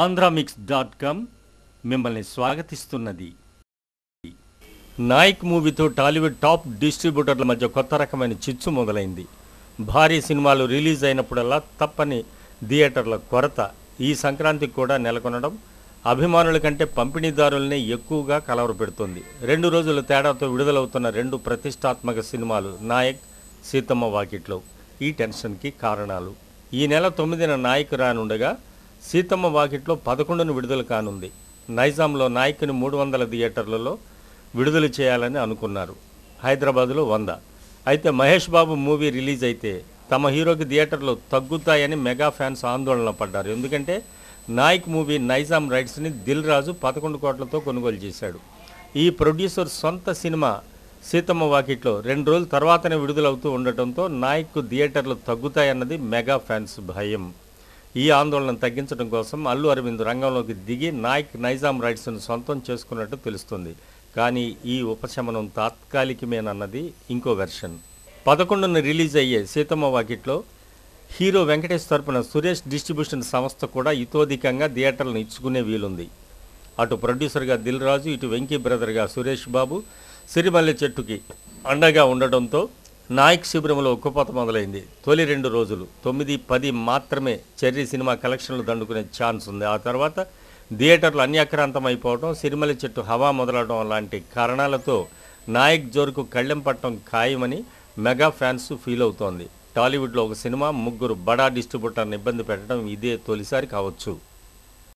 ఆంధ్రామిక్స్.com మిమ్మల్ని స్వాగతిస్తున్నది. నాయక్ మూవీతో Tollywood top డిస్ట్రిబ్యూటర్ల మధ్య కొత్త రకమైన చిచ్చు మొదలైంది. భారీ సినిమాలు రిలీజ్ అయినప్పుడల్లా తప్పని థియేటర్ల కొరత ఈ సంక్రాంతికి కూడా నెలకొనడం అభిమానుల కంటే పంపిణీదారులనే ఎక్కువగా కలవరపెడుతోంది. 2 రోజుల తేడాతో విడుదలవుతున్న 2 ప్రతిష్టాత్మక సినిమాలు నాయక్, సీతమ్మ వాకిట్లో. ఈ టెన్షన్కి కారణాలు. ఈ నెల 9న నాయక్ రానుండగా సీతమ్మ వాకిట్లో 11న విడుదల కానుంది. నైజాంలో నాయక్ని 300 థియేటర్లలో విడుదల చేయాలని అనుకున్నారు. హైదరాబాదులో 100. అయితే మహేష్ బాబు మూవీ రిలీజ్ అయితే తమ హీరోకి థియేటర్లు తగ్గుతాయని మెగా ఫ్యాన్స్ ఆందోళన పడ్డారు. ఎందుకంటే నాయక్ మూవీ నైజాం రైట్స్ని దిల్ రాజు 11 కోట్లతో కొనుగోలు చేశాడు. ఈ ప్రొడ్యూసర్ సొంత సినిమా సీతమ్మ వాకిట్లో 2 రోజుల తర్వాతనే విడుదలవుతూ ఉండటంతో నాయక్కు థియేటర్లు తగ్గుతాయన్నది మెగా ఫ్యాన్స్ భయం. ఈ ఆందోళన తగ్గించడం కోసం అల్లు అరవింద్ రంగంలోకి దిగి నాయక్ నైజాం రైట్స్ను సొంతం చేసుకున్నట్టు తెలుస్తుంది. కానీ ఈ ఉపశమనం తాత్కాలికమేనన్నది ఇంకో వెర్షన్. 11న రిలీజ్ అయ్యే సీతమ్మ వాకిట్లో హీరో వెంకటేష్ తరపున సురేష్ డిస్ట్రిబ్యూషన్ సంస్థ కూడా ఇతోధికంగా థియేటర్లను ఇచ్చుకునే వీలుంది. అటు ప్రొడ్యూసర్గా దిల్ రాజు, ఇటు వెంకీ బ్రదర్గా సురేష్ బాబు సిరిమల్లె చెట్టుకి అండగా ఉండటంతో నాయక్ శిబిరంలో ఉక్కుపోత మొదలైంది. తొలి 2 రోజులు 9, 10 మాత్రమే చెర్రీ సినిమా కలెక్షన్లు దండుకునే ఛాన్స్ ఉంది. ఆ తర్వాత థియేటర్లు అన్యాక్రాంతం అయిపోవడం, సిరిమల్లె చెట్టు హవా మొదలవడం లాంటి కారణాలతో నాయక్ జోరుకు కళ్ళెం పట్టడం ఖాయమని మెగా ఫ్యాన్స్ ఫీల్ అవుతోంది. టాలీవుడ్లో ఒక సినిమా 3 బడా డిస్ట్రిబ్యూటర్ని ఇబ్బంది పెట్టడం ఇదే తొలిసారి కావచ్చు.